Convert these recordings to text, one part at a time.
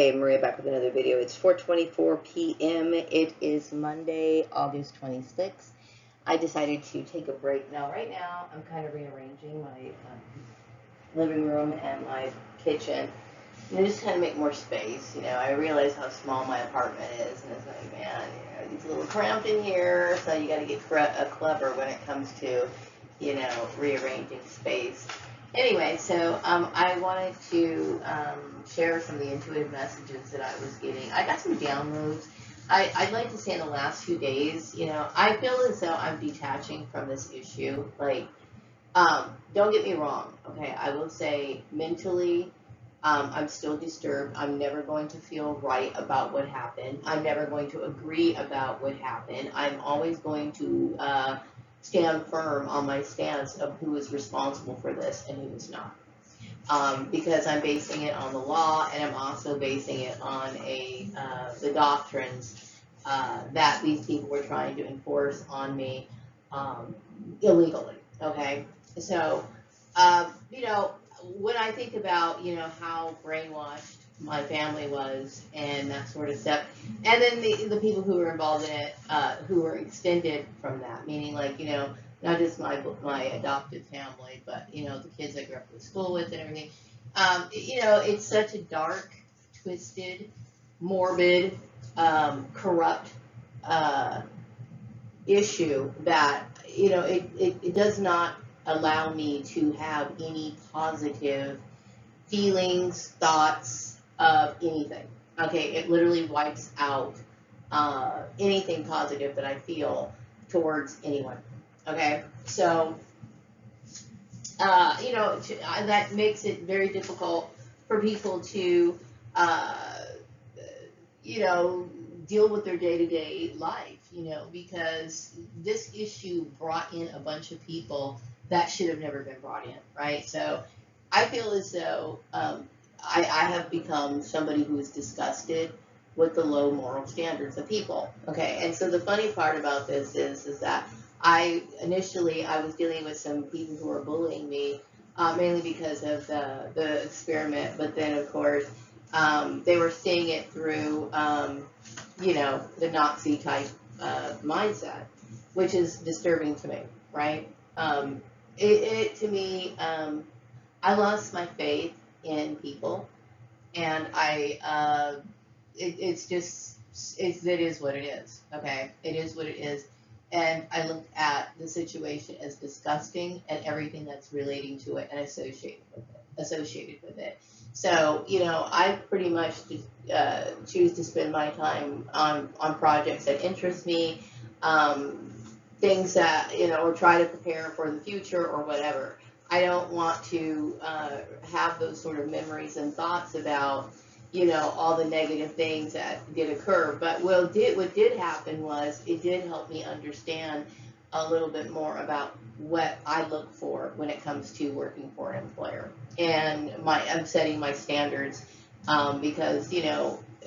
Hey, Maria back with another video. It's 4:24 p.m. It is Monday, August 26th. I decided to take a break. Right now, I'm kind of rearranging my living room and my kitchen. Just kind of make more space. I realize how small my apartment is, and it's like, man, it's a little cramped in here, so you got to get clever when it comes to, rearranging space. Anyway, so I wanted to share some of the intuitive messages that I was getting. I got some downloads. I'd like to say in the last few days, I feel as though I'm detaching from this issue. Don't get me wrong, okay? I will say mentally, I'm still disturbed. I'm never going to feel right about what happened. I'm never going to agree about what happened. I'm always going to stand firm on my stance of who is responsible for this and who is not. Because I'm basing it on the law, and I'm also basing it on the doctrines that these people were trying to enforce on me illegally. Okay, so when I think about how brainwashed my family was and that sort of stuff, and then the people who were involved in it, who were extended from that, meaning not just my adopted family, but the kids I grew up in school with and everything. It's such a dark, twisted, morbid, corrupt issue that it does not allow me to have any positive feelings, thoughts of anything. Okay, it literally wipes out anything positive that I feel towards anyone. Okay, so that makes it very difficult for people to deal with their day-to-day life, because this issue brought in a bunch of people that should have never been brought in, right? So I feel as though I have become somebody who is disgusted with the low moral standards of people. Okay, and so the funny part about this is that I was dealing with some people who were bullying me, mainly because of the experiment, but then of course they were seeing it through the Nazi type mindset, which is disturbing to me, right? To me, I lost my faith in people, and it is what it is. Okay, it is what it is, and I looked at the situation as disgusting and everything that's relating to it and associated with it. So I pretty much choose to spend my time on projects that interest me, things that or try to prepare for the future or whatever. I don't want to have those sort of memories and thoughts about all the negative things that did occur. But what did happen was it did help me understand a little bit more about what I look for when it comes to working for an employer, and I'm setting my standards, because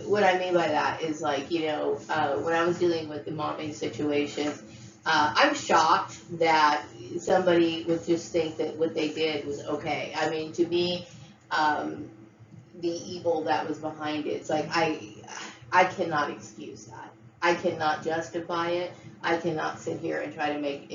what I mean by that is when I was dealing with the mobbing situations, I'm shocked that somebody would just think that what they did was okay. I mean, to me, the evil that was behind it, it's like I cannot excuse that. I cannot justify it. I cannot sit here and try to make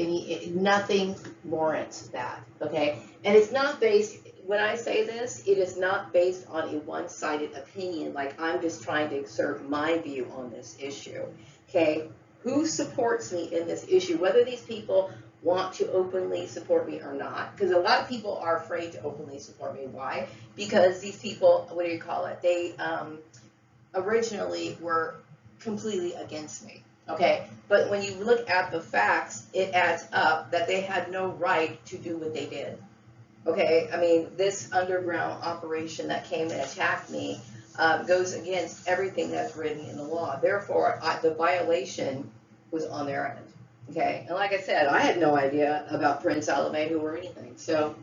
nothing warrants that. Okay, and it's not based. When I say this, it is not based on a one-sided opinion. Like, I'm just trying to exert my view on this issue. Okay, who supports me in this issue? Whether these people want to openly support me or not, because a lot of people are afraid to openly support me. Why? Because these people, what do you call it? They originally were completely against me. Okay, but when you look at the facts, it adds up that they had no right to do what they did. Okay, I mean, this underground operation that came and attacked me goes against everything that's written in the law. Therefore, the violation was on their end. Okay, and like I said, I had no idea about Prince Alabama or anything, so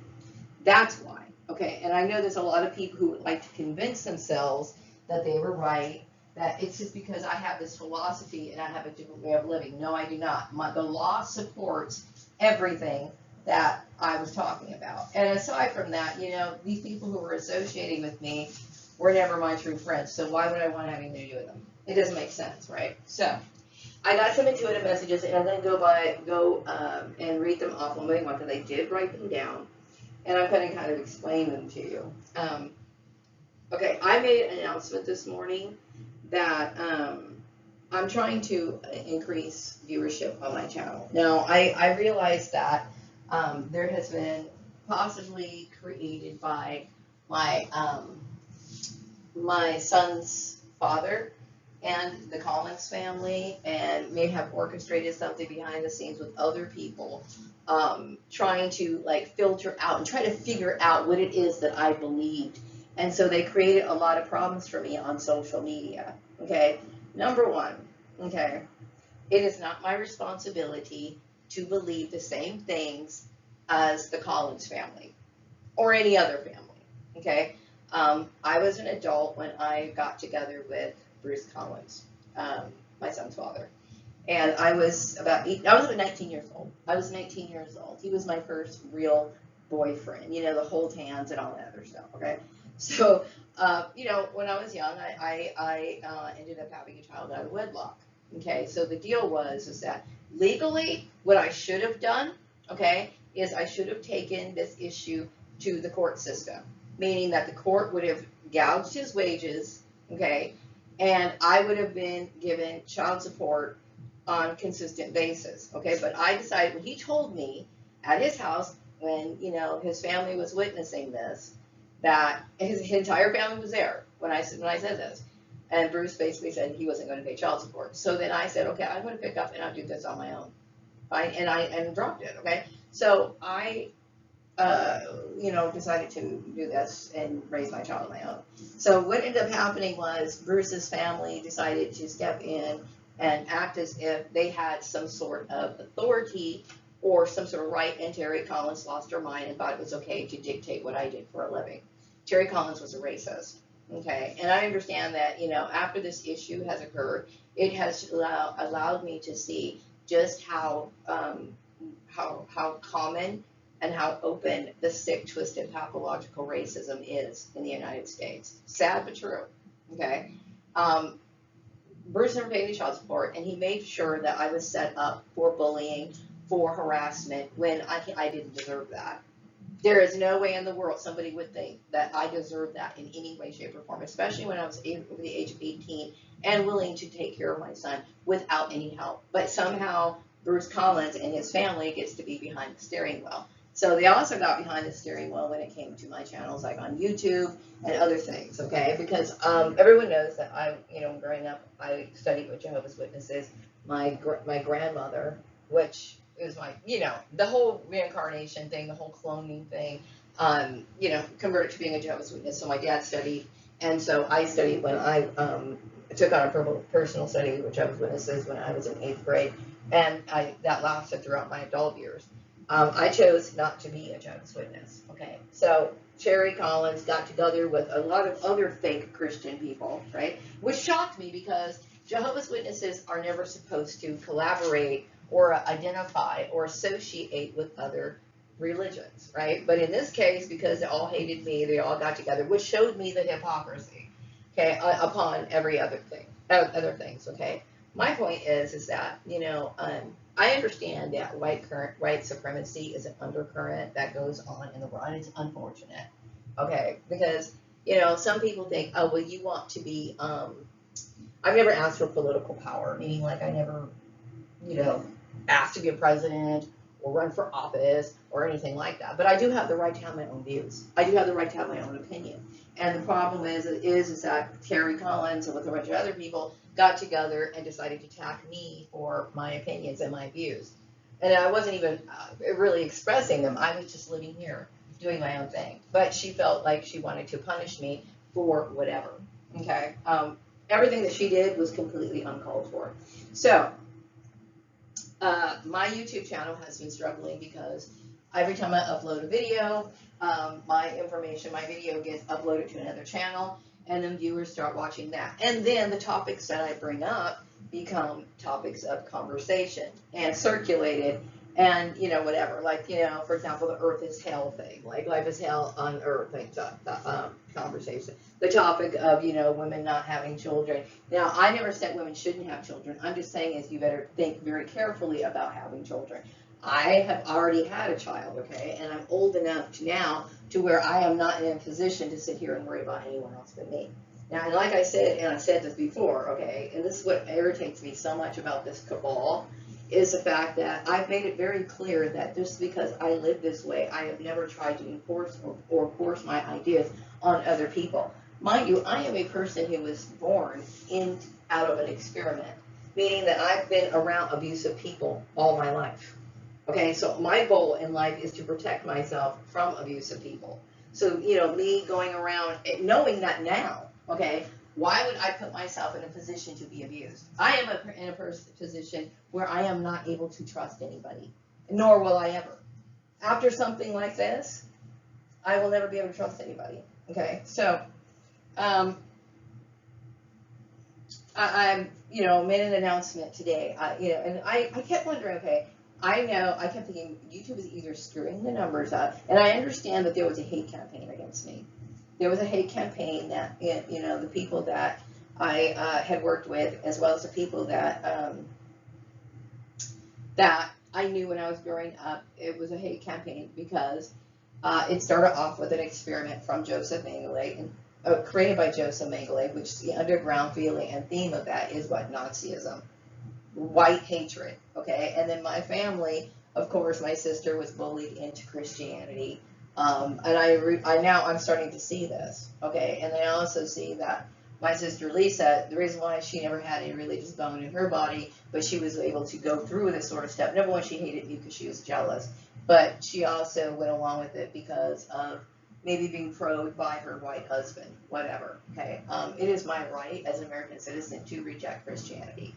that's why. Okay, and I know there's a lot of people who would like to convince themselves that they were right, that it's just because I have this philosophy and I have a different way of living. No, I do not. The law supports everything that I was talking about. And aside from that, these people who were associating with me were never my true friends. So why would I want anything to do with them? It doesn't make sense, right? So I got some intuitive messages, and I'm going to go and read them off one by one because I did write them down, and I'm going to kind of explain them to you. Okay, I made an announcement this morning that I'm trying to increase viewership on my channel. Now, I realize that there has been possibly created by my my son's father and the Collins family, and may have orchestrated something behind the scenes with other people, trying to like filter out and try to figure out what it is that I believed. And so they created a lot of problems for me on social media. Okay, number one, okay, it is not my responsibility to believe the same things as the Collins family or any other family. Okay, I was an adult when I got together with Bruce Collins, my son's father, and I was about 19 years old. I was 19 years old. He was my first real boyfriend. You know, the hold hands and all that other stuff. Okay, so you know, when I was young, I ended up having a child out of wedlock. Okay, so the deal was that legally, what I should have done, okay, is I should have taken this issue to the court system, meaning that the court would have gouged his wages, okay, and I would have been given child support on a consistent basis, okay. But I decided, when he told me at his house, when, you know, his family was witnessing this, that his entire family was there when I said this. And Bruce basically said he wasn't going to pay child support. So then I said, okay, I'm going to pick up and I'll do this on my own. Fine. And I dropped it. Okay. So I, you know, decided to do this and raise my child on my own. So what ended up happening was Bruce's family decided to step in and act as if they had some sort of authority or some sort of right, and Terry Collins lost her mind and thought it was okay to dictate what I did for a living. Terry Collins was a racist. Okay, and I understand that, you know, after this issue has occurred, it has allowed me to see just how common and how open the sick, twisted, pathological racism is in the United States. Sad but true. Okay, Bruce never paid me child support, and he made sure that I was set up for bullying, for harassment, when I didn't deserve that. There is no way in the world somebody would think that I deserved that in any way, shape, or form, especially when I was over the age of 18 and willing to take care of my son without any help. But somehow Bruce Collins and his family gets to be behind the steering wheel. So they also got behind the steering wheel when it came to my channels, like on YouTube and other things, okay? Because everyone knows that I, you know, growing up, I studied with Jehovah's Witnesses. My grandmother, which is like, you know, the whole reincarnation thing, the whole cloning thing, you know, converted to being a Jehovah's Witness. So my dad studied, and so I studied when I took on a personal study with Jehovah's Witnesses when I was in 8th grade, and that lasted throughout my adult years. I chose not to be a Jehovah's Witness, okay? So Terry Collins got together with a lot of other fake Christian people, right? Which shocked me, because Jehovah's Witnesses are never supposed to collaborate or identify or associate with other religions, right? But in this case, because they all hated me, they all got together, which showed me the hypocrisy, okay, upon every other things, okay? My point is that, you know, I understand that white supremacy is an undercurrent that goes on in the world, and it's unfortunate, okay? Because, you know, some people think, oh, well, you want to be, I've never asked for political power, meaning like I never, you know, asked to be a president or run for office or anything like that. But I do have the right to have my own views. I do have the right to have my own opinion. And the problem is that Terry Collins and with a bunch of other people got together and decided to attack me for my opinions and my views. And I wasn't even really expressing them. I was just living here doing my own thing. But she felt like she wanted to punish me for whatever. Okay. Everything that she did was completely uncalled for. So my YouTube channel has been struggling because every time I upload a video, my video gets uploaded to another channel, and then viewers start watching that. And then the topics that I bring up become topics of conversation and circulated And, you know, whatever, like, you know, for example, the earth is hell thing, like life is hell on earth, like the conversation. The topic of, you know, women not having children. Now, I never said women shouldn't have children. I'm just saying is you better think very carefully about having children. I have already had a child, okay, and I'm old enough now to where I am not in a position to sit here and worry about anyone else but me. Now, and like I said, and I said this before, okay, and this is what irritates me so much about this cabal, is the fact that I've made it very clear that just because I live this way, I have never tried to enforce or force my ideas on other people. Mind you, I am a person who was born out of an experiment, meaning that I've been around abusive people all my life. Okay, so my goal in life is to protect myself from abusive people. So, you know, me going around knowing that now, okay, why would I put myself in a position to be abused? I am in a position where I am not able to trust anybody, nor will I ever. After something like this, I will never be able to trust anybody. Okay, so I you know, made an announcement today. You know, and I kept wondering, okay, I kept thinking YouTube is either screwing the numbers up, and I understand that there was a hate campaign against me. There was a hate campaign that, you know, the people that I had worked with, as well as the people that that I knew when I was growing up. It was a hate campaign because it started off with an experiment from Joseph Mengele, created by Joseph Mengele, which the underground feeling and theme of that is what? Nazism. White hatred, okay? And then my family, of course, my sister was bullied into Christianity. And I'm starting to see this, okay? And then I also see that my sister Lisa, the reason why she never had any religious bone in her body, but she was able to go through this sort of stuff. Number one, she hated me because she was jealous, but she also went along with it because of maybe being probed by her white husband, whatever, okay? It is my right as an American citizen to reject Christianity.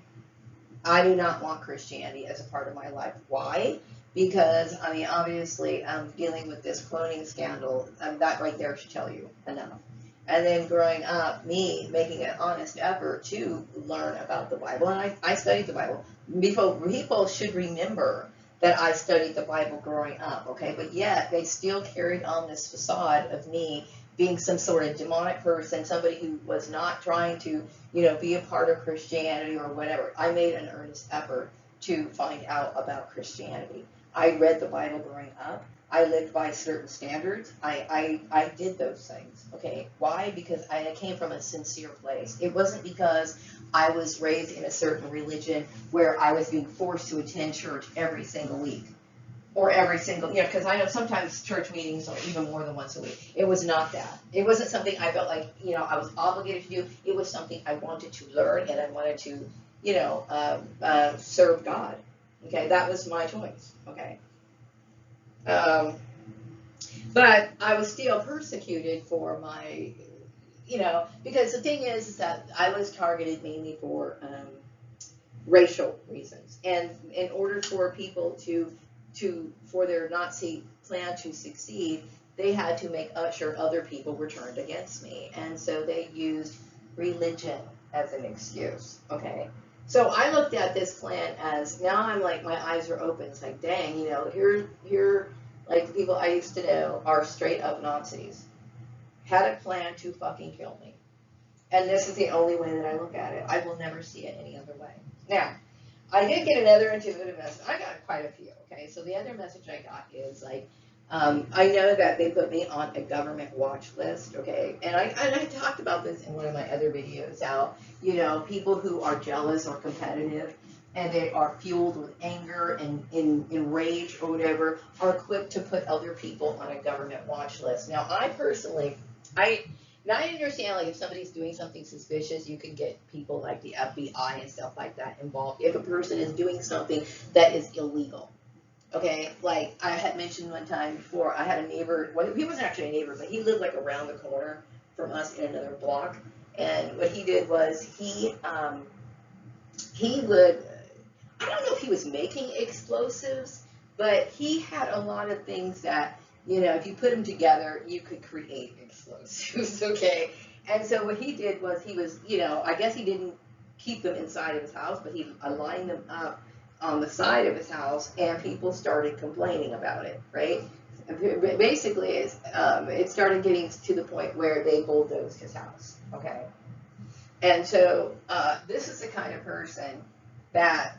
I do not want Christianity as a part of my life. Why? Because, I mean, obviously, I'm dealing with this cloning scandal. That right there should tell you enough. And then growing up, me making an honest effort to learn about the Bible. And I studied the Bible. People should remember that I studied the Bible growing up, okay? But yet, they still carried on this facade of me being some sort of demonic person, somebody who was not trying to, you know, be a part of Christianity or whatever. I made an earnest effort to find out about Christianity. I read the Bible growing up. I lived by certain standards. I did those things, okay? Why? Because I came from a sincere place. It wasn't because I was raised in a certain religion where I was being forced to attend church every single week. Or every single, you know, because I know sometimes church meetings are even more than once a week. It was not that. It wasn't something I felt like, you know, I was obligated to do. It was something I wanted to learn, and I wanted to, you know, serve God. Okay, that was my choice. Okay. But I was still persecuted for my, you know, because the thing is that I was targeted mainly for racial reasons. And in order for people for their Nazi plan to succeed, they had to make sure other people were turned against me. And so they used religion as an excuse, okay? So I looked at this plan as, now I'm like, my eyes are open. It's like, dang, you know, here, like, the people I used to know are straight up Nazis. Had a plan to fucking kill me. And this is the only way that I look at it. I will never see it any other way. Now, I did get another intuitive message. I got quite a few, okay? So the other message I got is like, I know that they put me on a government watch list, okay? And I talked about this in one of my other videos, how, you know, people who are jealous or competitive and they are fueled with anger and in rage or whatever are equipped to put other people on a government watch list. Now, I personally, I understand, like, if somebody's doing something suspicious, you can get people like the FBI and stuff like that involved if a person is doing something that is illegal. Okay, like I had mentioned one time before, I had a neighbor, well, he wasn't actually a neighbor, but he lived like around the corner from us in another block. And what he did was he would, I don't know if he was making explosives, but he had a lot of things that, you know, if you put them together, you could create explosives, okay? And so what he did was he was, you know, I guess he didn't keep them inside of his house, but he aligned them up on the side of his house, and people started complaining about it, right? Basically, it started getting to the point where they bulldozed his house, okay? And so this is the kind of person that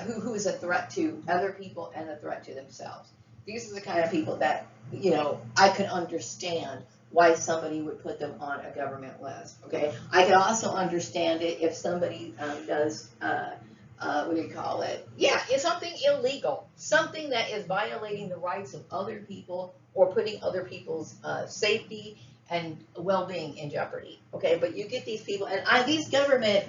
who is a threat to other people and a threat to themselves. These are the kind of people that, you know, I can understand why somebody would put them on a government list. Okay, I can also understand it if somebody does what do you call it? Yeah, it's something illegal, something that is violating the rights of other people or putting other people's safety and well-being in jeopardy. Okay, but you get these people, and these government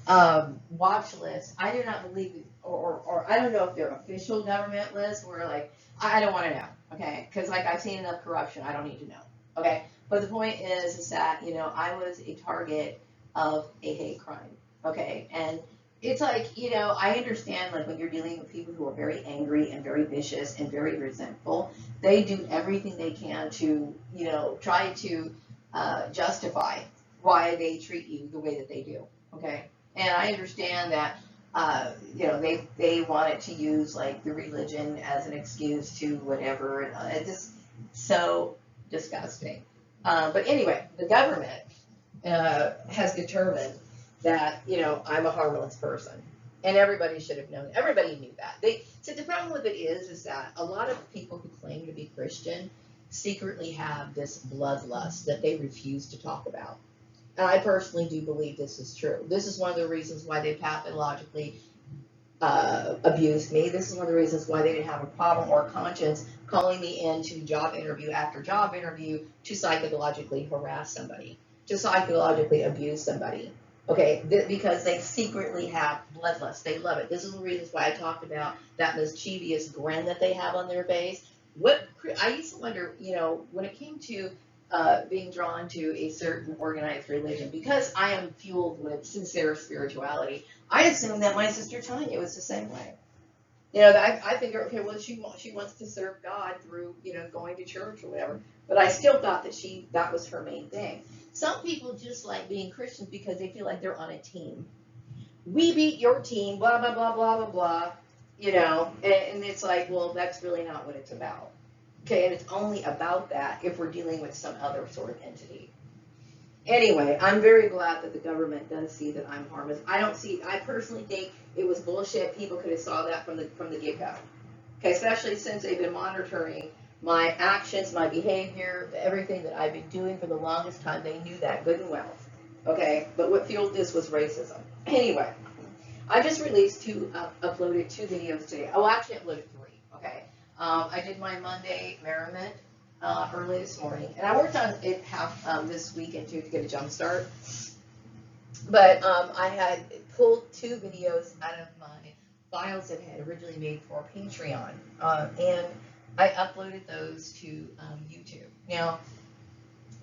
watch lists. I do not believe, or I don't know if they're official government lists where like I don't want to know. Okay, because like I've seen enough corruption, I don't need to know. Okay, but the point is that you know I was a target of a hate crime. Okay, and it's like, you know, I understand like when you're dealing with people who are very angry and very vicious and very resentful, they do everything they can to, you know, try to justify why they treat you the way that they do. Okay, and I understand that. You know, they wanted to use like the religion as an excuse to whatever, and it's just so disgusting. But anyway, the government has determined that, you know, I'm a harmless person. And everybody should have known. Everybody knew that. So the problem with it is that a lot of people who claim to be Christian secretly have this bloodlust that they refuse to talk about. And I personally do believe this is true. This is one of the reasons why they pathologically abused me. This is one of the reasons why they didn't have a problem or a conscience calling me into job interview after job interview to psychologically harass somebody, to psychologically abuse somebody. Okay, because they secretly have bloodlust. They love it. This is the reasons why I talked about that mischievous grin that they have on their face. What I used to wonder, you know, when it came to being drawn to a certain organized religion, because I am fueled with sincere spirituality, I assumed that my sister Tanya was the same way. You know, I figured, okay, well, she wants to serve God through, you know, going to church or whatever. But I still thought that that was her main thing. Some people just like being Christians because they feel like they're on a team. We beat your team, blah, blah, blah, blah, blah, blah. You know, and it's like, well, that's really not what it's about. Okay, and it's only about that if we're dealing with some other sort of entity. Anyway, I'm very glad that the government does see that I'm harmless. I personally think it was bullshit. People could have saw that from the get-go. Okay, especially since they've been monitoring my actions, my behavior, everything that I've been doing for the longest time. They knew that good and well. Okay, but what fueled this was racism. Anyway, I just uploaded 2 videos today. Oh, actually uploaded 3, okay. I did my Monday merriment early this morning, and I worked on it half this weekend too to get a jump start. But I had pulled 2 videos out of my files that I had originally made for Patreon, and I uploaded those to YouTube. Now,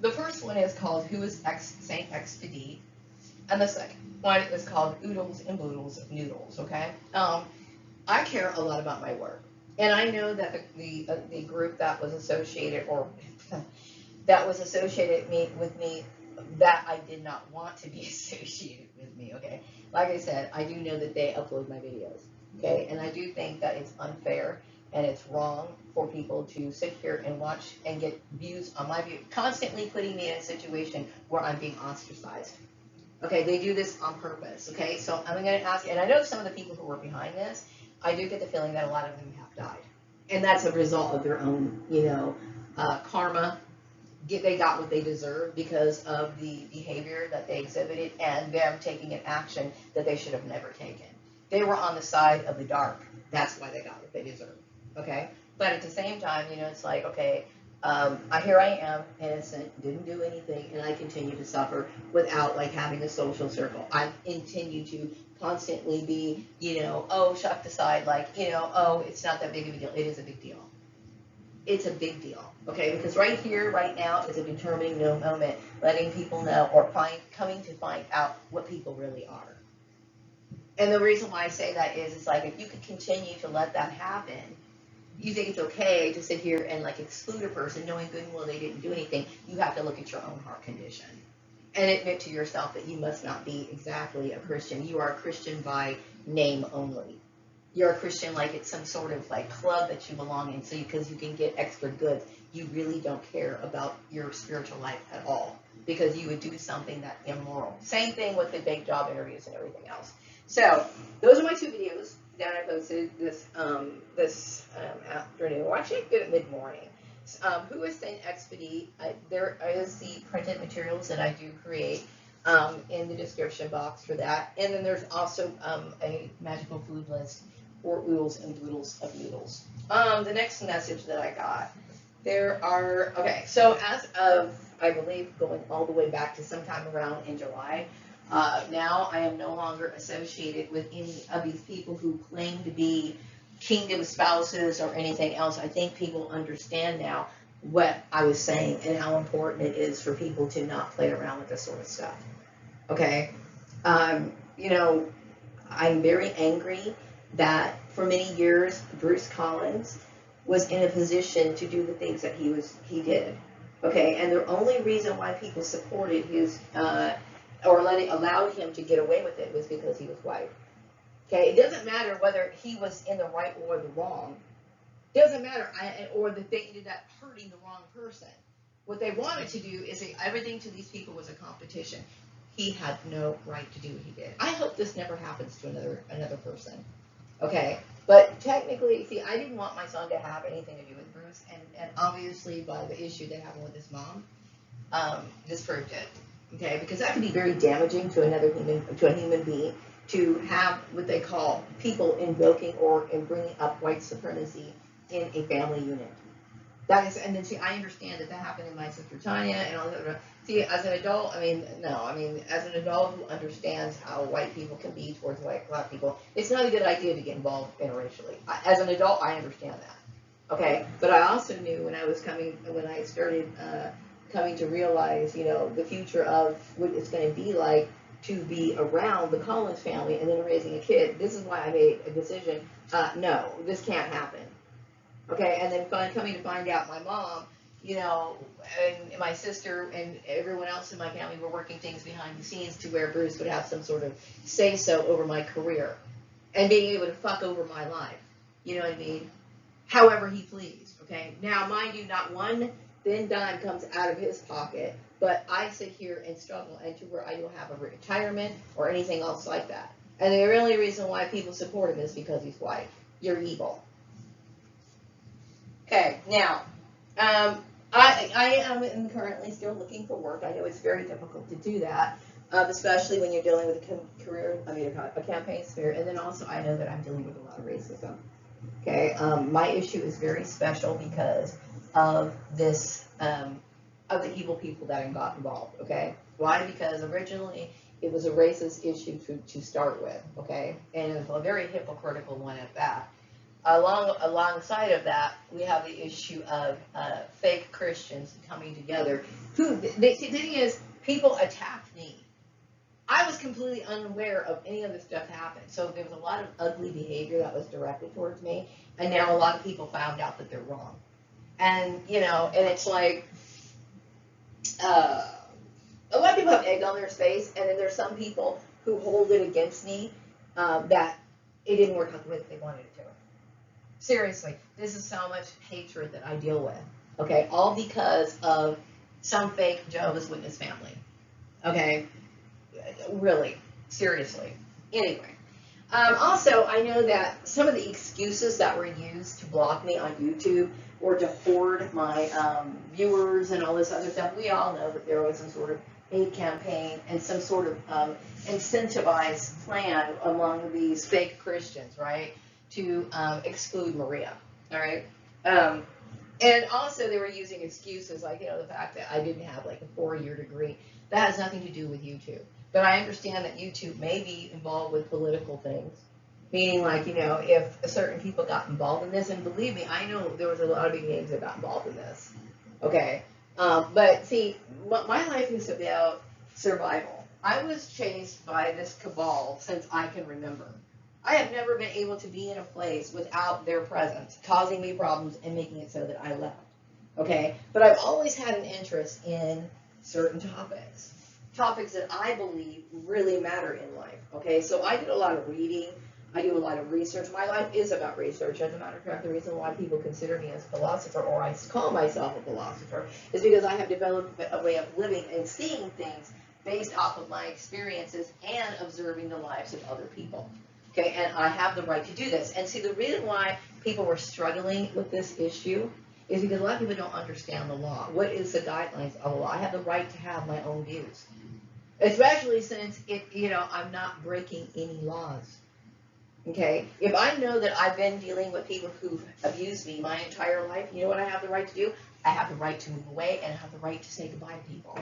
the first one is called Who is Saint Expedite, and the second one is called Oodles and Boodles of Noodles, okay? I care a lot about my work. And I know that the group that was associated with me that I did not want to be associated with me, okay? Like I said, I do know that they upload my videos, okay? And I do think that it's unfair and it's wrong for people to sit here and watch and get views on my view, constantly putting me in a situation where I'm being ostracized. Okay, they do this on purpose, okay? So I'm going to ask, and I know some of the people who were behind this, I do get the feeling that a lot of them have died. And that's a result of their own, you know, karma. They got what they deserve because of the behavior that they exhibited and them taking an action that they should have never taken. They were on the side of the dark. That's why they got what they deserve, okay? But at the same time, you know, it's like, okay, here I am, innocent, didn't do anything, and I continue to suffer without, like, having a social circle. I continue to constantly be, you know, oh, shucked aside, like, you know, oh, it's not that big of a deal. It is a big deal. It's a big deal, okay? Because right here, right now, is a determining no moment, letting people know or coming to find out what people really are. And the reason why I say that is, it's like, if you could continue to let that happen, you think it's okay to sit here and like exclude a person knowing good and well they didn't do anything. You have to look at your own heart condition and admit to yourself that you must not be exactly a Christian. You are a Christian by name only. you're a Christian like it's some sort of like club that you belong in, so because you can get extra goods, you really don't care about your spiritual life at all, because you would do something that's immoral. Same thing with the big job interviews and everything else. So those are my 2 videos that I posted this afternoon. Well, actually, I did it mid-morning. Who is Saint Expedite? There is the printed materials that I do create in the description box for that. And then there's also a magical food list for oodles and doodles of noodles. The next message that I got, so as of, I believe, going all the way back to sometime around in July, now I am no longer associated with any of these people who claim to be kingdom spouses or anything else. I think people understand now what I was saying and how important it is for people to not play around with this sort of stuff. Okay? You know, I'm very angry that for many years Bruce Collins was in a position to do the things that he did. Okay? And the only reason why people supported his or allowed him to get away with it was because he was white. Okay, it doesn't matter whether he was in the right or the wrong. It doesn't matter, or that they ended up hurting the wrong person. What they wanted to do is say everything to these people was a competition. He had no right to do what he did. I hope this never happens to another person. Okay, but technically, see, I didn't want my son to have anything to do with Bruce, and obviously by the issue that happened with his mom, this proved it. Okay, because that can be very damaging to a human being, to have what they call people invoking or bringing up white supremacy in a family unit. That is, and then see, I understand that happened in my sister Tanya and all that. See, as an adult, as an adult who understands how white people can be towards black people, it's not a good idea to get involved interracially. As an adult, I understand that. Okay, but I also knew when I started coming to realize, you know, the future of what it's going to be like to be around the Collins family and then raising a kid. This is why I made a decision. No, this can't happen. Okay, and then coming to find out my mom, you know, and my sister and everyone else in my family were working things behind the scenes to where Bruce would have some sort of say-so over my career and being able to fuck over my life. You know what I mean? However he pleased. Okay, now mind you, not one thin dime comes out of his pocket, but I sit here and struggle and to where I don't have a retirement or anything else like that. And the only reason why people support him is because he's white. You're evil. Okay, now, I am currently still looking for work. I know it's very difficult to do that, especially when you're dealing with a campaign sphere, and then also I know that I'm dealing with a lot of racism. Okay, my issue is very special because of this, of the evil people that got involved, okay? Why? Because originally it was a racist issue to start with, okay? And it was a very hypocritical one at that. Alongside of that, we have the issue of fake Christians coming together. The thing is, people attacked me. I was completely unaware of any of this stuff happened. So there was a lot of ugly behavior that was directed towards me, and now a lot of people found out that they're wrong. And, you know, and it's like, a lot of people have egg on their face, and then there's some people who hold it against me that it didn't work out the way that they wanted it to. Seriously, this is so much hatred that I deal with, okay? All because of some fake Jehovah's Witness family, okay? Really, seriously. Anyway, also, I know that some of the excuses that were used to block me on YouTube or to hoard my viewers and all this other stuff, we all know that there was some sort of hate campaign and some sort of incentivized plan among these fake Christians, right, to exclude Maria, all right? And also they were using excuses like, you know, the fact that I didn't have like a 4-year degree. That has nothing to do with YouTube. But I understand that YouTube may be involved with political things. Meaning, like, you know, if certain people got involved in this, and believe me, I know there was a lot of big names that got involved in this. Okay? But see, my life is about survival. I was chased by this cabal since I can remember. I have never been able to be in a place without their presence, causing me problems and making it so that I left. Okay? But I've always had an interest in certain topics that I believe really matter in life. Okay? So I did a lot of reading. I do a lot of research. My life is about research. As a matter of fact, the reason why people consider me as a philosopher, or I call myself a philosopher, is because I have developed a way of living and seeing things based off of my experiences and observing the lives of other people. Okay, and I have the right to do this. And see, the reason why people were struggling with this issue is because a lot of people don't understand the law. What is the guidelines of the law? I have the right to have my own views, especially since I'm not breaking any laws. Okay, if I know that I've been dealing with people who've abused me my entire life, you know what I have the right to do? I have the right to move away, and I have the right to say goodbye to people.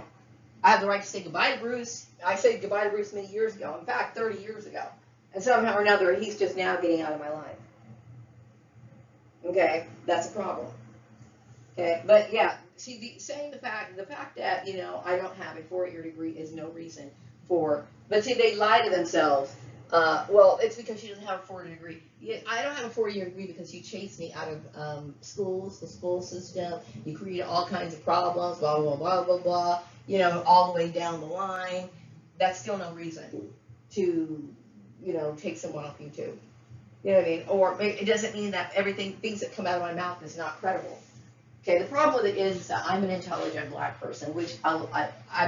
I have the right to say goodbye to Bruce. I said goodbye to Bruce many years ago. In fact, 30 years ago. And somehow or another, he's just now getting out of my life. Okay, that's a problem. Okay, but yeah, see, the fact that, I don't have a 4-year degree is no reason for, but see, they lie to themselves. Well, it's because she doesn't have a 4-year degree. Yeah, I don't have a 4-year degree because you chased me out of schools, the school system. You created all kinds of problems, blah, blah, blah, blah, blah, all the way down the line. That's still no reason to, take someone off YouTube. You know what I mean? Or it doesn't mean that things that come out of my mouth is not credible. Okay, the problem with it is that I'm an intelligent black person, which I'm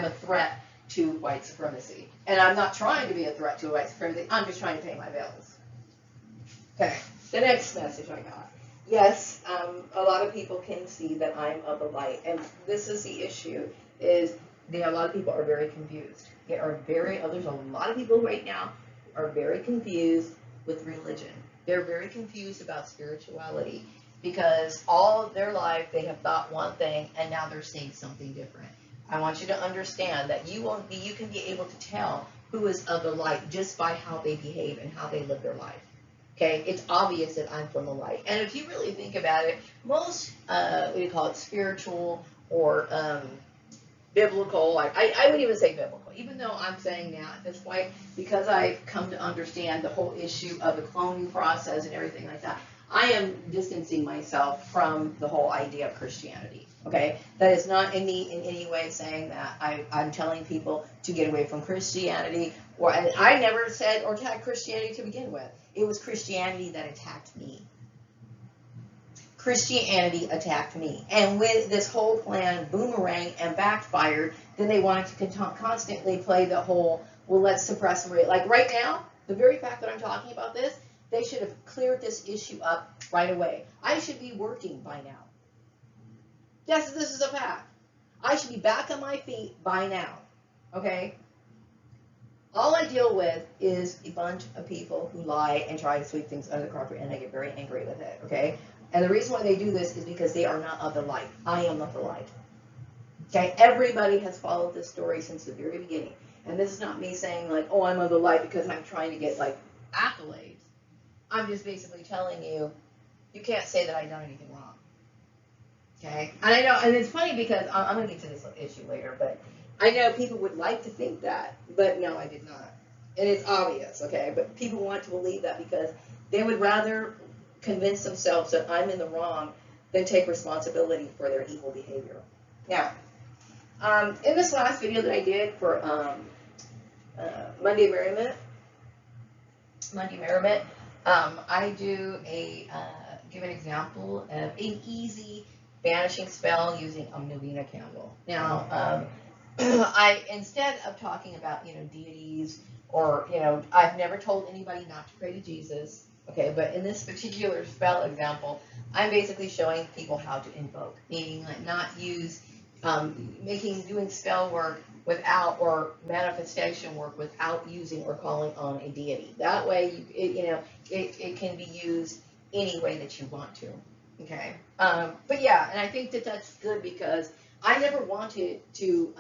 a threat to white supremacy. And I'm not trying to be a threat to white supremacy, I'm just trying to pay my bills. Okay, the next message I got. Yes, a lot of people can see that I'm of the light, and this is the issue, is a lot of people are very confused. There's a lot of people right now are very confused with religion. They're very confused about spirituality because all of their life they have thought one thing and now they're saying something different. I want you to understand that you can be able to tell who is of the light just by how they behave and how they live their life. Okay, it's obvious that I'm from the light. And if you really think about it, most spiritual or biblical, I would even say biblical, even though I'm saying now at this point, because I've come to understand the whole issue of the cloning process and everything like that, I am distancing myself from the whole idea of Christianity. Okay, that is not in any way saying that I'm telling people to get away from Christianity, and I never said or attacked Christianity to begin with. It was Christianity that attacked me. Christianity attacked me. And when this whole plan boomerang and backfired, then they wanted to constantly play the whole, well, let's suppress Maria. Like right now, the very fact that I'm talking about this, they should have cleared this issue up right away. I should be working by now. Yes, this is a fact. I should be back on my feet by now. Okay? All I deal with is a bunch of people who lie and try to sweep things under the carpet, and I get very angry with it. Okay? And the reason why they do this is because they are not of the light. I am of the light. Okay? Everybody has followed this story since the very beginning. And this is not me saying like, oh, I'm of the light because I'm trying to get like accolades. I'm just basically telling you, you can't say that I've done anything wrong. Okay? And I know, and it's funny because I'm going to get to this issue later, but I know people would like to think that, but no, I did not. And it's obvious, okay? But people want to believe that because they would rather convince themselves that I'm in the wrong than take responsibility for their evil behavior. Now, in this last video that I did for Monday Merriment, I do give an example of an easy banishing spell using a Novena candle. Now, instead of talking about, deities or, I've never told anybody not to pray to Jesus, okay, but in this particular spell example, I'm basically showing people how to invoke, meaning like not use, doing spell work without, or manifestation work without using or calling on a deity. That way, it can be used any way that you want to. Okay, but yeah, and I think that that's good because I never wanted to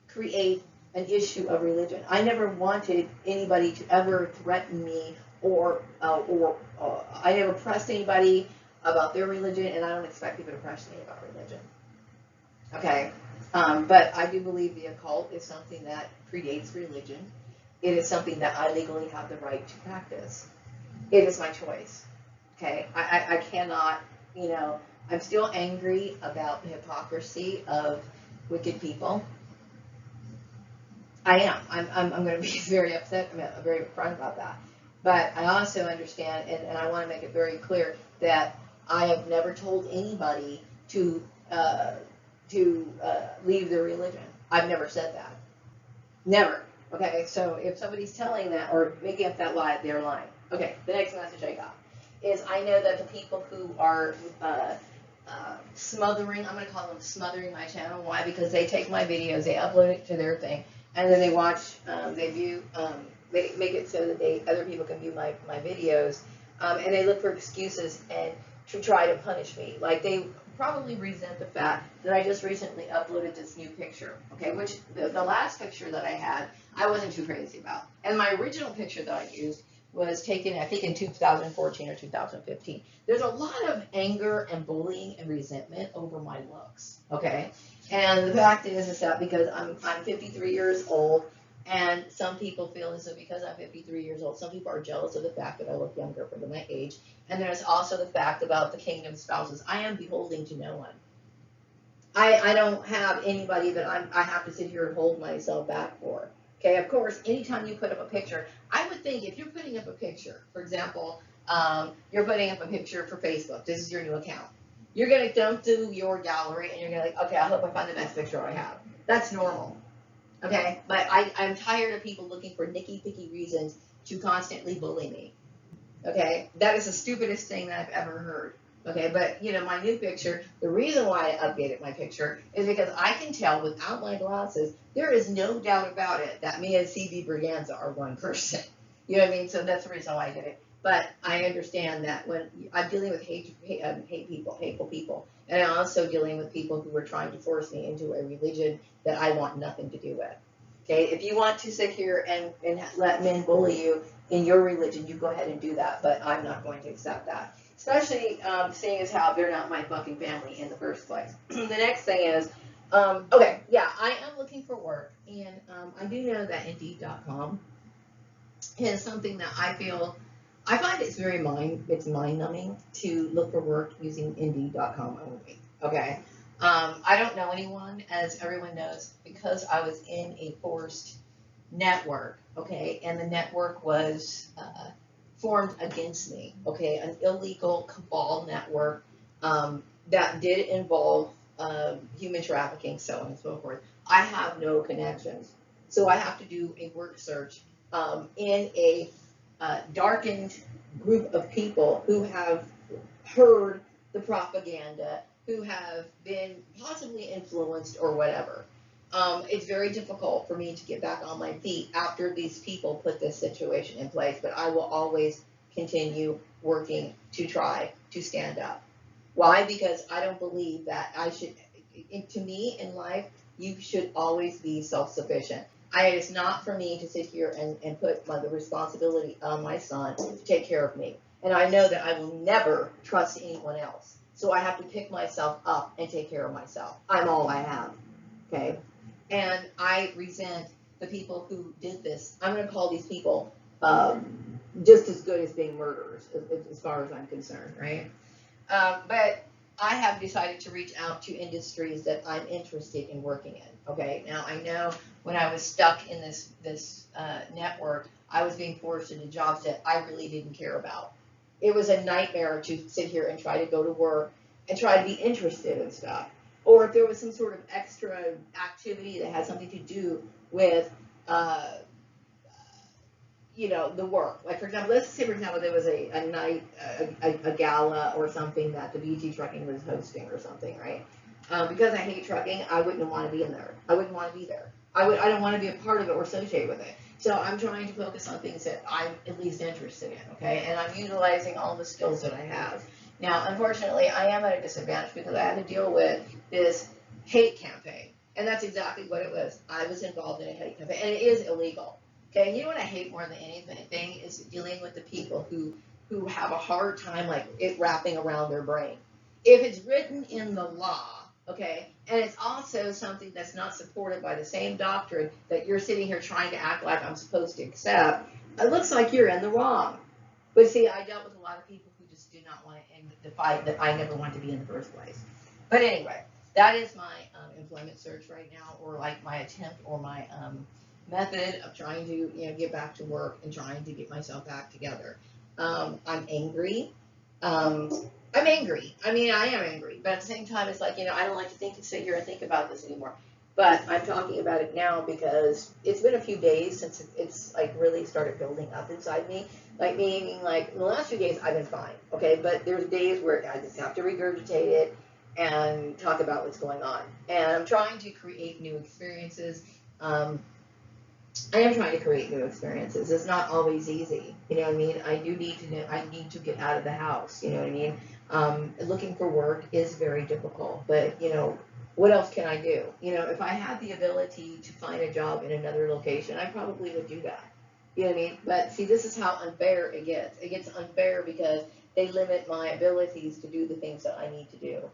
create an issue of religion. I never wanted anybody to ever threaten me or I never pressed anybody about their religion, and I don't expect people to press me about religion. Okay, but I do believe the occult is something that predates religion. It is something that I legally have the right to practice. It is my choice. Okay, I cannot, I'm still angry about the hypocrisy of wicked people. I am. I'm going to be very upset, very upfront about that. But I also understand, and I want to make it very clear that I have never told anybody to leave their religion. I've never said that. Never. Okay, so if somebody's telling that or making up that lie, they're lying. Okay, the next message I got is I know that the people who are smothering, I'm going to call them smothering my channel. Why? Because they take my videos, they upload it to their thing, and then they watch, they view, they make it so that other people can view my videos, and they look for excuses and to try to punish me. Like they probably resent the fact that I just recently uploaded this new picture, okay, which the last picture that I had, I wasn't too crazy about. And my original picture that I used was taken, I think, in 2014 or 2015. There's a lot of anger and bullying and resentment over my looks, okay? And the fact is that because I'm 53 years old, and some people feel as though because I'm 53 years old, some people are jealous of the fact that I look younger for my age. And there's also the fact about the kingdom spouses. I am beholding to no one. I don't have anybody that I have to sit here and hold myself back for. Okay, of course, anytime you put up a picture, I would think if you're putting up a picture, for example, you're putting up a picture for Facebook. This is your new account. You're going to dump through your gallery and you're going to like, okay, I hope I find the best picture I have. That's normal. Okay, but I'm tired of people looking for nitty-picky reasons to constantly bully me. Okay, that is the stupidest thing that I've ever heard. Okay, but you know, my new picture, the reason why I updated my picture is because I can tell without my glasses, there is no doubt about it that me and CB Braganza are one person. You know what I mean? So that's the reason why I did it. But I understand that when I'm dealing with hateful people, and I'm also dealing with people who are trying to force me into a religion that I want nothing to do with. Okay, if you want to sit here and let men bully you in your religion, you go ahead and do that, but I'm not going to accept that. Especially seeing as how they're not my fucking family in the first place. The next thing is, okay, yeah, I am looking for work, and I do know that Indeed.com is something that I find it's very mind-numbing to look for work using Indeed.com only, okay? I don't know anyone, as everyone knows, because I was in a forced network, okay, and the network was formed against me, okay, an illegal cabal network that did involve human trafficking, so on and so forth. I have no connections, so I have to do a work search in a darkened group of people who have heard the propaganda, who have been possibly influenced or whatever. It's very difficult for me to get back on my feet after these people put this situation in place, but I will always continue working to try to stand up. Why? Because I don't believe that I should, to me in life, you should always be self-sufficient. It is not for me to sit here and put the responsibility on my son to take care of me. And I know that I will never trust anyone else. So I have to pick myself up and take care of myself. I'm all I have. Okay? And I resent the people who did this. I'm going to call these people just as good as being murderers, as far as I'm concerned, right? But I have decided to reach out to industries that I'm interested in working in. Okay, now I know when I was stuck in this network, I was being forced into jobs that I really didn't care about. It was a nightmare to sit here and try to go to work and try to be interested in stuff. Or if there was some sort of extra activity that had something to do with, you know, the work. Like, for example, let's say, for example, there was a night, a gala or something that the BT Trucking was hosting or something, right? Because I hate trucking, I wouldn't want to be in there. I wouldn't want to be there. I don't want to be a part of it or associated with it. So I'm trying to focus on things that I'm at least interested in, okay? And I'm utilizing all the skills that I have. Now, unfortunately, I am at a disadvantage because I had to deal with this hate campaign. And that's exactly what it was. I was involved in a hate campaign, and it is illegal. Okay, and you know what I hate more than anything is dealing with the people who have a hard time, like, it wrapping around their brain. If it's written in the law, okay, and it's also something that's not supported by the same doctrine that you're sitting here trying to act like I'm supposed to accept, it looks like you're in the wrong. But see, I dealt with a lot of people who just did not want to end the fight that I never wanted to be in the first place. But anyway, that is my employment search right now, or like my attempt or my method of trying to, get back to work and trying to get myself back together. I'm angry. I'm angry. I mean, I am angry, but at the same time, it's like, I don't like to sit here and think about this anymore. But I'm talking about it now because it's been a few days since it's like really started building up inside me. Like meaning like in the last few days I've been fine, okay? But there's days where I just have to regurgitate it and talk about what's going on. And I'm trying to create new experiences. I am trying to create new experiences. It's not always easy. You know what I mean? I need to get out of the house. You know what I mean? Looking for work is very difficult, but what else can I do? If I had the ability to find a job in another location, I probably would do that. You know what I mean? But see, this is how unfair it gets. It gets unfair because they limit my abilities to do the things that I need to do.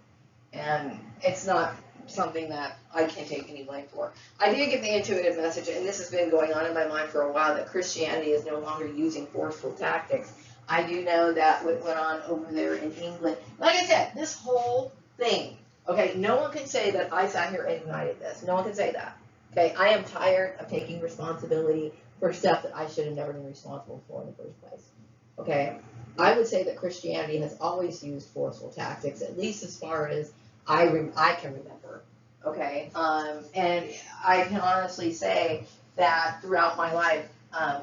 And it's not something that I can take any blame for. I did get the intuitive message, and this has been going on in my mind for a while, that Christianity is no longer using forceful tactics. I do know that what went on over there in England, like I said, this whole thing, okay, no one can say that I sat here and ignited this. No one can say that. Okay, I am tired of taking responsibility for stuff that I should have never been responsible for in the first place. Okay, I would say that Christianity has always used forceful tactics, at least as far as I can remember. Okay, and I can honestly say that throughout my life,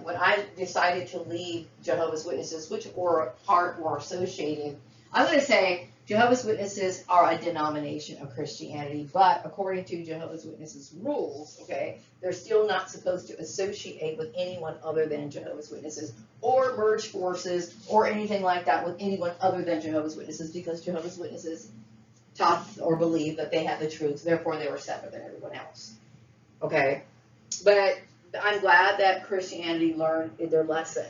when I decided to leave Jehovah's Witnesses, which were part or associated, I'm going to say Jehovah's Witnesses are a denomination of Christianity, but according to Jehovah's Witnesses rules, okay, they're still not supposed to associate with anyone other than Jehovah's Witnesses or merge forces or anything like that with anyone other than Jehovah's Witnesses, because Jehovah's Witnesses taught or believed that they had the truth, therefore they were separate than everyone else. Okay, but I'm glad that Christianity learned their lesson.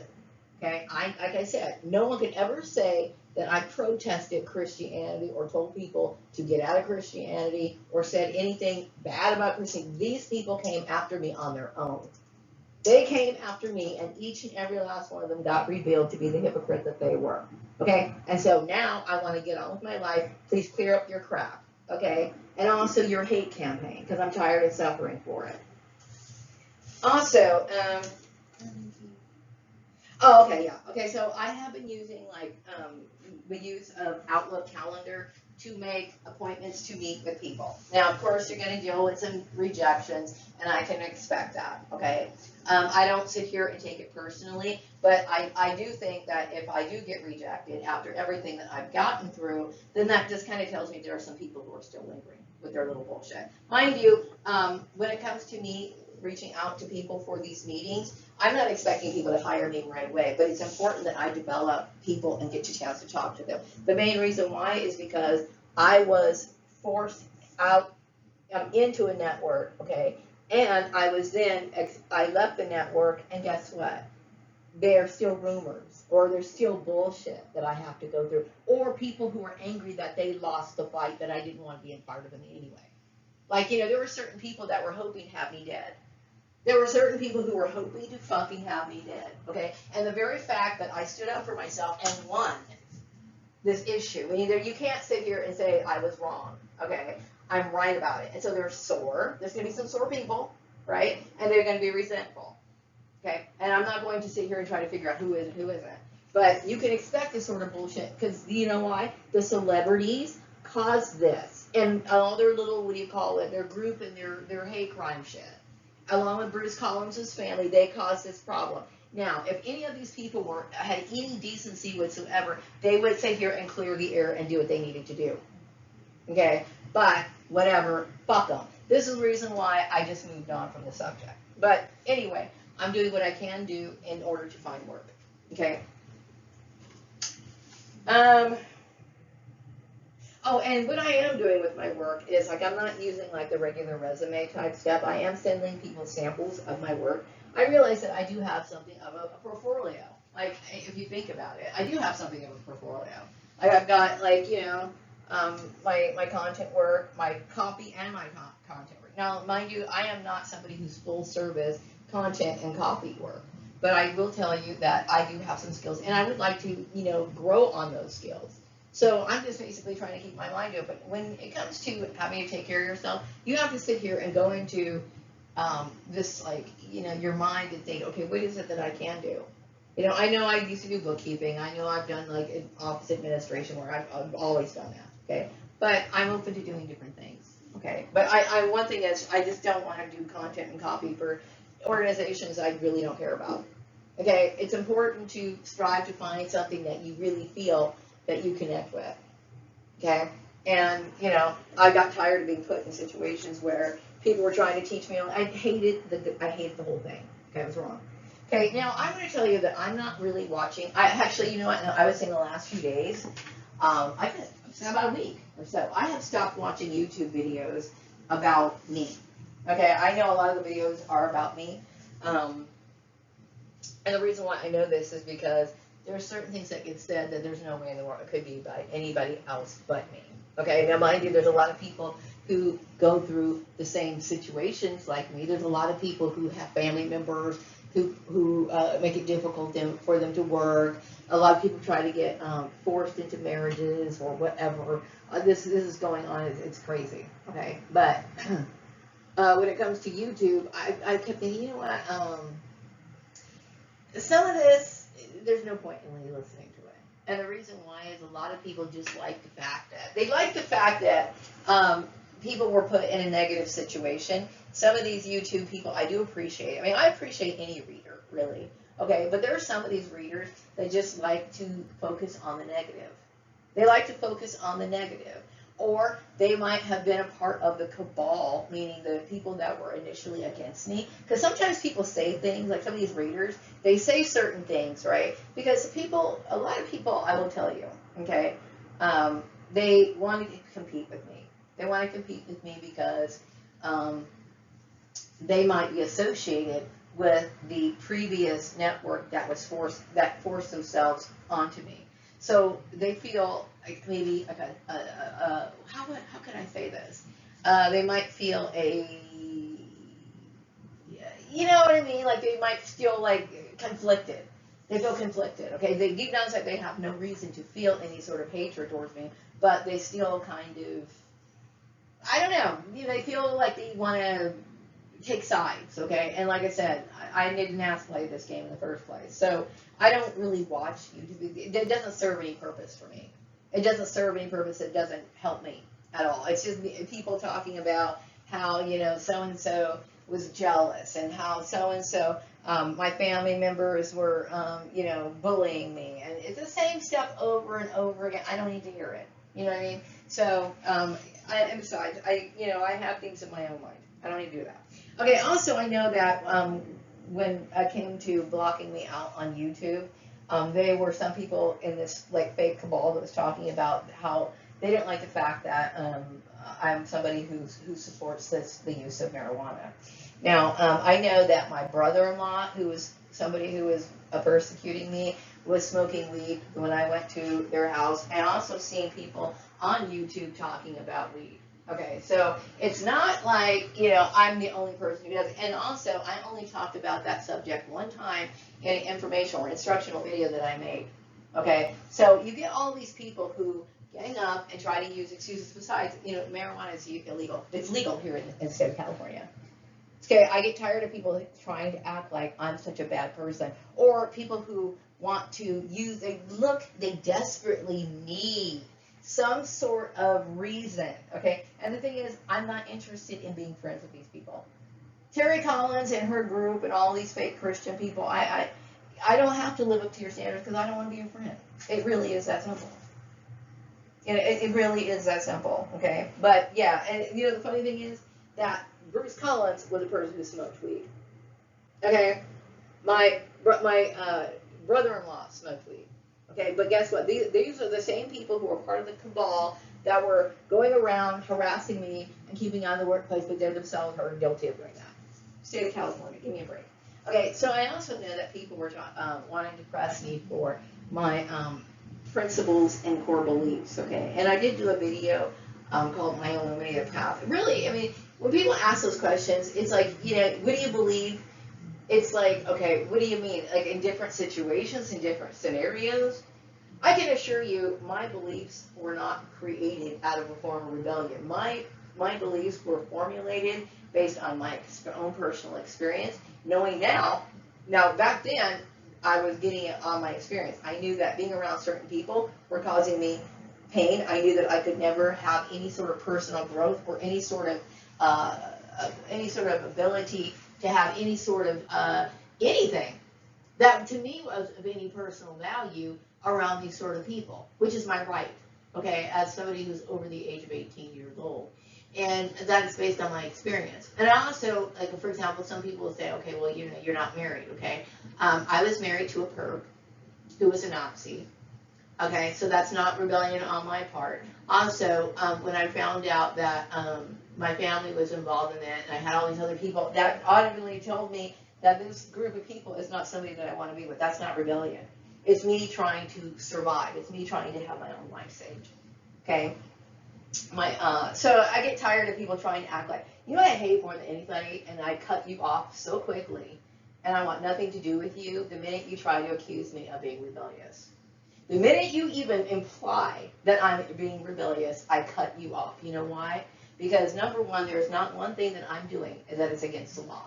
Okay, like I said, no one can ever say that I protested Christianity or told people to get out of Christianity or said anything bad about Christianity. These people came after me on their own. They came after me, and each and every last one of them got revealed to be the hypocrite that they were. Okay, and so now I want to get on with my life. Please clear up your crap. Okay, and also your hate campaign, because I'm tired of suffering for it. Also, oh, okay, yeah. Okay, so I have been using the use of Outlook calendar to make appointments to meet with people. Now, of course, you're going to deal with some rejections, and I can expect that, okay? I don't sit here and take it personally, but I do think that if I do get rejected after everything that I've gotten through, then that just kind of tells me there are some people who are still lingering with their little bullshit. Mind you, when it comes to me reaching out to people for these meetings, I'm not expecting people to hire me right away, but it's important that I develop people and get a chance to talk to them. The main reason why is because I was forced out into a network, okay, and I left the network, and guess what? There's still rumors, or there's still bullshit that I have to go through, or people who are angry that they lost the fight that I didn't want to be a part of them anyway. Like, there were certain people that were hoping to have me dead. There were certain people who were hoping to fucking have me dead, okay? And the very fact that I stood up for myself and won this issue, I mean, you can't sit here and say I was wrong, okay? I'm right about it. And so there's going to be some sore people, right? And they're going to be resentful, okay? And I'm not going to sit here and try to figure out who is and who isn't. But you can expect this sort of bullshit, because you know why? The celebrities caused this. And all their little, their group and their hate crime shit. Along with Bruce Collins' family, they caused this problem. Now, if any of these people had any decency whatsoever, they would sit here and clear the air and do what they needed to do. Okay? But, whatever, fuck them. This is the reason why I just moved on from the subject. But, anyway, I'm doing what I can do in order to find work. Okay? Oh, and what I am doing with my work is, I'm not using, the regular resume type stuff. I am sending people samples of my work. I realize that I do have something of a portfolio. If you think about it, I do have something of a portfolio. I've got, my content work, my copy, and my content work. Now, mind you, I am not somebody who's full service content and copy work. But I will tell you that I do have some skills, and I would like to, grow on those skills. So I'm just basically trying to keep my mind open. When it comes to having to take care of yourself, you have to sit here and go into this like, your mind and think, okay, what is it that I can do? I know I used to do bookkeeping. I know I've done like an office administration where I've always done that. Okay. But I'm open to doing different things. Okay. But one thing is I just don't want to do content and copy for organizations I really don't care about. Okay. It's important to strive to find something that you really feel that you connect with. Okay. And, I got tired of being put in situations where people were trying to teach me. I hated the whole thing. Okay. I was wrong. Okay, now I'm going to tell you that I'm not really watching. I actually, you know what? No, I was saying the last few days, it's about a week or so. I have stopped watching YouTube videos about me. Okay, I know a lot of the videos are about me, and the reason why I know this is because there are certain things that get said that there's no way in the world it could be by anybody else but me. Okay, now mind you, there's a lot of people who go through the same situations like me. There's a lot of people who have family members who make it difficult for them to work. A lot of people try to get forced into marriages or whatever. This is going on. It's crazy. Okay, but when it comes to YouTube, I kept thinking, you know what? Some of this, there's no point in really listening to it. And the reason why is a lot of people just like the fact that people were put in a negative situation. Some of these YouTube people, I do appreciate. I mean, I appreciate any reader, really. Okay, but there are some of these readers that just like to focus on the negative. They like to focus on the negative. Or they might have been a part of the cabal, meaning the people that were initially against me. Because sometimes people say things, like some of these readers, they say certain things, right? Because a lot of people, I will tell you, okay, they wanted to compete with me. They want to compete with me because they might be associated with the previous network that forced themselves onto me. So they feel like maybe how can I say this? They might feel you know what I mean? Like they might feel like conflicted. They feel conflicted. Okay, they deep down inside they have no reason to feel any sort of hatred towards me, but they still kind of, I don't know. They feel like they want to take sides, okay? And like I said, I didn't ask to play this game in the first place. So I don't really watch YouTube. It doesn't serve any purpose for me. It doesn't serve any purpose. It doesn't help me at all. It's just people talking about how, so-and-so was jealous and how so-and-so, my family members were, bullying me. And it's the same stuff over and over again. I don't need to hear it. You know what I mean? So, and besides, I have things in my own mind. I don't need to do that. Okay, also I know that when I came to blocking me out on YouTube, there were some people in this like fake cabal that was talking about how they didn't like the fact that I'm somebody who supports the use of marijuana. Now, I know that my brother-in-law, who was somebody who was persecuting me, was smoking weed when I went to their house, and also seeing people on YouTube talking about weed. Okay, so it's not like, I'm the only person who does it. And also, I only talked about that subject one time in an informational or instructional video that I made. Okay, so you get all these people who gang up and try to use excuses. Besides, marijuana is illegal. It's legal here in the state of California. Okay, I get tired of people trying to act like I'm such a bad person. Or people who want to use, they desperately need some sort of reason, okay? And the thing is, I'm not interested in being friends with these people. Terry Collins and her group and all these fake Christian people, I don't have to live up to your standards because I don't want to be your friend. It really is that simple. It really is that simple, okay? But yeah, and the funny thing is that Bruce Collins was a person who smoked weed. Okay? My brother-in-law smoked weed. Okay, but guess what? These are the same people who are part of the cabal that were going around harassing me and keeping me out of the workplace, but they themselves are guilty of doing that. State of California, give me a break. Okay, so I also know that people were wanting to press me for my principles and core beliefs, okay? And I did do a video called My Illuminated Path. Really, I mean, when people ask those questions, it's like, what do you believe? It's like, okay, what do you mean? Like in different situations, in different scenarios? I can assure you, my beliefs were not created out of a form of rebellion. My my beliefs were formulated based on my own personal experience, knowing now back then, I was getting it on my experience. I knew that being around certain people were causing me pain. I knew that I could never have any sort of personal growth or any sort of ability to have any sort of anything that to me was of any personal value around these sort of people, which is my right, okay, as somebody who's over the age of 18 years old. And that is based on my experience. And I also, like, for example, some people will say, okay, well, you know, you're not married, okay? I was married to a perp who was a Nazi. Okay, so that's not rebellion on my part. Also, when I found out that my family was involved in that, and I had all these other people, that audibly told me that this group of people is not somebody that I want to be with. That's not rebellion. It's me trying to survive. It's me trying to have my own life saved. Okay? So I get tired of people trying to act like, you know what I hate more than anybody, and I cut you off so quickly, and I want nothing to do with you the minute you try to accuse me of being rebellious. The minute you even imply that I'm being rebellious, I cut you off. You know why? Because number one, there's not one thing that I'm doing that is against the law.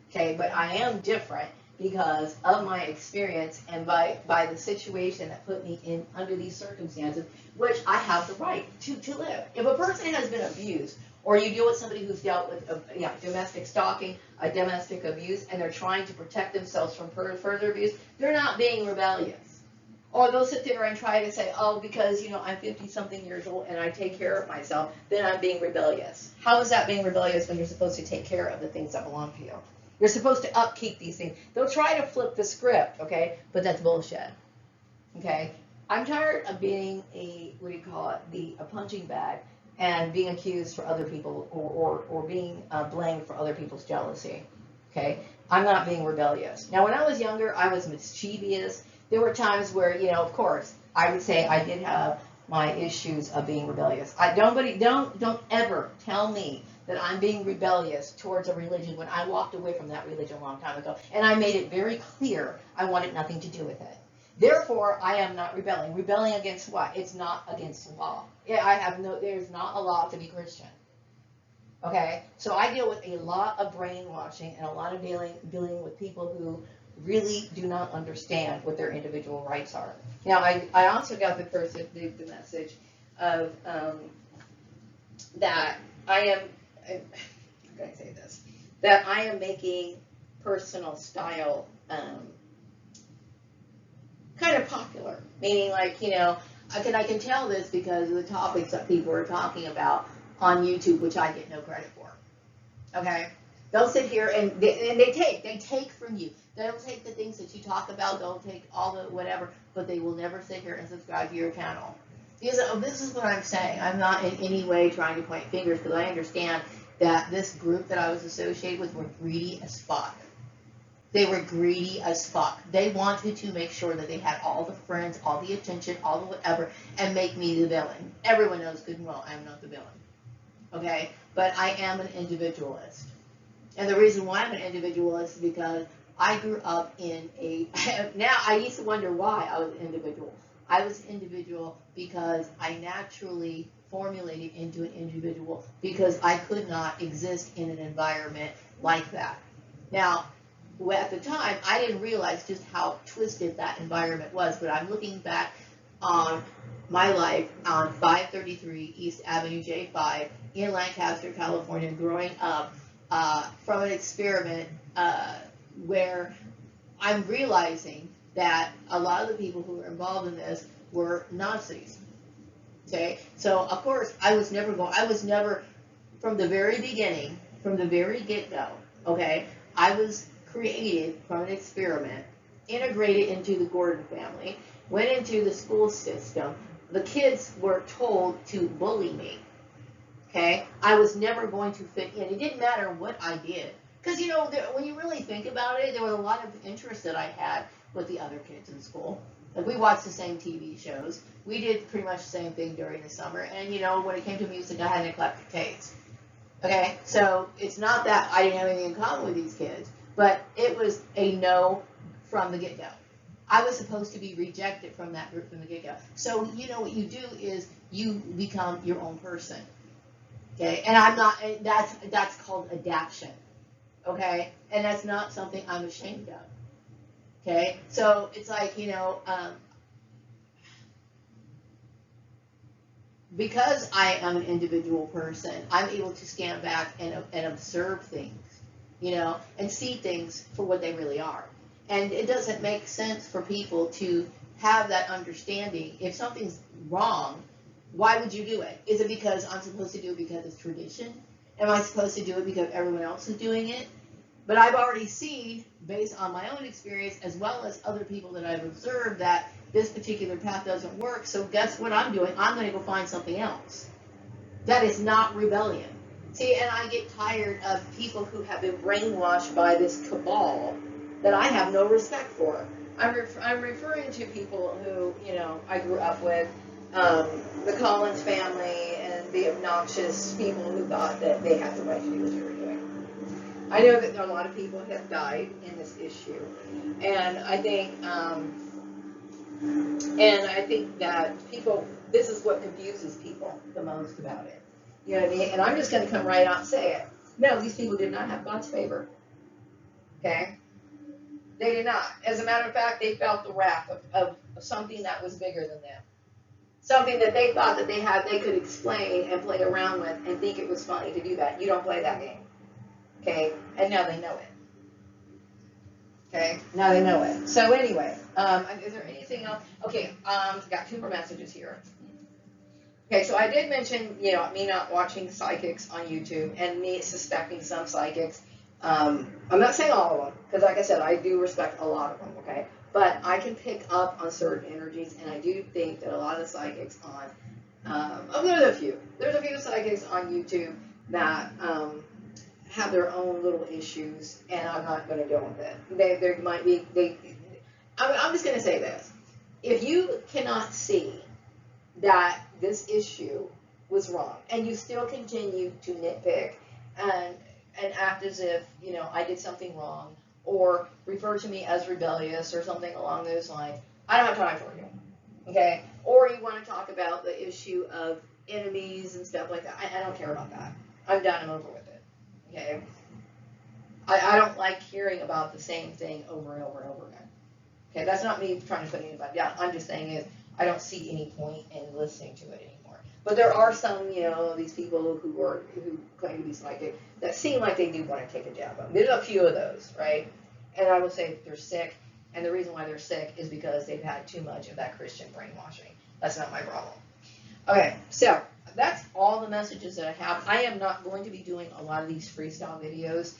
Okay, but I am different because of my experience and by the situation that put me in under these circumstances, which I have the right to live. If a person has been abused, or you deal with somebody who's dealt with domestic stalking, domestic abuse, and they're trying to protect themselves from further abuse, they're not being rebellious. Or they'll sit there and try to say, oh, because, you know, I'm 50-something years old and I take care of myself, then I'm being rebellious. How is that being rebellious when you're supposed to take care of the things that belong to you? You're supposed to upkeep these things. They'll try to flip the script, okay? But that's bullshit, okay? I'm tired of being a punching bag and being accused for other people or being blamed for other people's jealousy, okay? I'm not being rebellious. Now, when I was younger, I was mischievous. There were times where, you know, of course, I would say I did have my issues of being rebellious. Don't ever tell me that I'm being rebellious towards a religion when I walked away from that religion a long time ago. And I made it very clear I wanted nothing to do with it. Therefore, I am not rebelling. Rebelling against what? It's not against the law. There's not a law to be Christian. Okay? So I deal with a lot of brainwashing and a lot of dealing with people who really do not understand what their individual rights are. Now, I also got the message of that I am, how can I say this? That I am making personal style kind of popular. Meaning, like, you know, I can tell this because of the topics that people are talking about on YouTube, which I get no credit for. Okay? They'll sit here and they take from you. They'll take the things that you talk about, they'll take all the whatever, but they will never sit here and subscribe to your channel. This is what I'm saying. I'm not in any way trying to point fingers, because I understand that this group that I was associated with were greedy as fuck. They were greedy as fuck. They wanted to make sure that they had all the friends, all the attention, all the whatever, and make me the villain. Everyone knows good and well I'm not the villain. Okay? But I am an individualist. And the reason why I'm an individualist is because I grew up in now I used to wonder why I was an individual. I was individual because I naturally formulated into an individual because I could not exist in an environment like that. Now, at the time, I didn't realize just how twisted that environment was, but I'm looking back on my life on 533 East Avenue J5 in Lancaster, California, growing up from an experiment where I'm realizing that a lot of the people who were involved in this were Nazis. Okay, so of course I was never, from the very beginning, from the very get-go, okay, I was created from an experiment, integrated into the Gordon family, went into the school system. The kids were told to bully me. Okay, I was never going to fit in. It didn't matter what I did. Because, you know, when you really think about it, there was a lot of interest that I had with the other kids in school. Like, we watched the same TV shows. We did pretty much the same thing during the summer. And, you know, when it came to music, I had an eclectic taste. Okay? So, it's not that I didn't have anything in common with these kids. But it was a no from the get-go. I was supposed to be rejected from that group from the get-go. So, you know, what you do is you become your own person. Okay, and I'm not, and that's called adaptation. Okay, and that's not something I'm ashamed of. Okay, so it's like, because I am an individual person, I'm able to stand back and observe things, and see things for what they really are. And it doesn't make sense for people to have that understanding. If something's wrong, why would you do it? Is it because I'm supposed to do it because it's tradition? Am I supposed to do it because everyone else is doing it? But I've already seen, based on my own experience, as well as other people that I've observed, that this particular path doesn't work. So guess what I'm doing? I'm going to go find something else. That is not rebellion. See, and I get tired of people who have been brainwashed by this cabal that I have no respect for. I'm referring to people who, I grew up with, the Collins family and the obnoxious people who thought that they had the right to do what they were doing. I know that a lot of people have died in this issue, and I think that people, this is what confuses people the most about it. You know what I mean? And I'm just going to come right out and say it. No, these people did not have God's favor. Okay? They did not. As a matter of fact, they felt the wrath of something that was bigger than them. Something that they thought that they could explain and play around with and think it was funny to do that. You don't play that game. Okay? And now they know it. Okay? Now they know it. So anyway, is there anything else? Okay, got 2 more messages here. Okay, so I did mention, me not watching psychics on YouTube and me suspecting some psychics. I'm not saying all of them, because like I said, I do respect a lot of them, okay? But I can pick up on certain energies, and I do think that a lot of the psychics there's a few. There's a few psychics on YouTube that have their own little issues, and I'm not going to go with it. There might be, I'm just going to say this. If you cannot see that this issue was wrong, and you still continue to nitpick and act as if, I did something wrong, or refer to me as rebellious or something along those lines, I don't have time for you, okay? Or you want to talk about the issue of enemies and stuff like that, I don't care about that. I'm done and over with it, okay? I don't like hearing about the same thing over and over and over again. Okay, that's not me trying to put anybody down. I'm just saying is I don't see any point in listening to it anymore. But there are some, these people who claim to be psychic that seem like they do want to take a jab on. There's a few of those, right? And I will say they're sick, and the reason why they're sick is because they've had too much of that Christian brainwashing. That's not my problem. Okay, so that's all the messages that I have. I am not going to be doing a lot of these freestyle videos.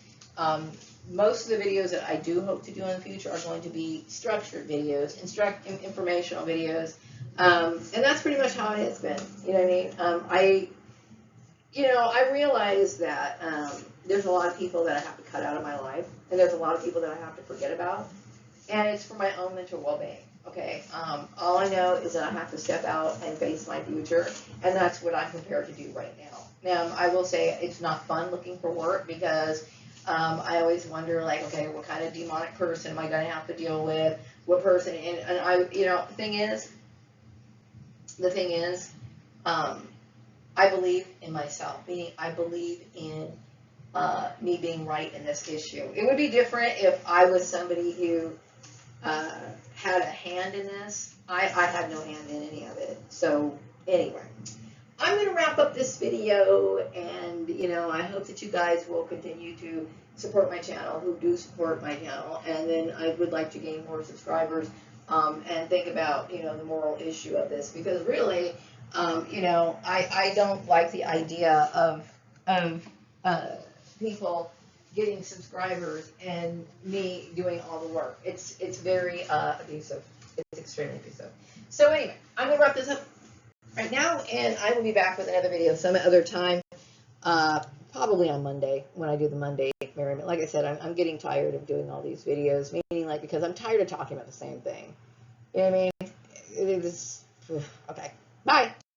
Most of the videos that I do hope to do in the future are going to be structured videos, informational videos, and that's pretty much how it has been. You know what I mean? I realize that there's a lot of people that I have to cut out of my life, and there's a lot of people that I have to forget about, and it's for my own mental well-being. Okay, all I know is that I have to step out and face my future, and that's what I'm prepared to do right now. Now, I will say it's not fun looking for work because I always wonder, like, okay, what kind of demonic person am I going to have to deal with? What person? And I, the thing is, I believe in myself, meaning I believe in me being right in this issue. It would be different if I was somebody who had a hand in this. I had no hand in any of it. So anyway, I'm going to wrap up this video, and I hope that you guys will continue to support my channel, who do support my channel, and then I would like to gain more subscribers and think about the moral issue of this, because really I don't like the idea of people getting subscribers and me doing all the work. It's very abusive. It's extremely abusive. So anyway, I'm going to wrap this up right now, and I will be back with another video some other time, probably on Monday, when I do the Monday merriment. Like I said, I'm getting tired of doing all these videos, meaning because I'm tired of talking about the same thing. You know what I mean? It is, okay, bye.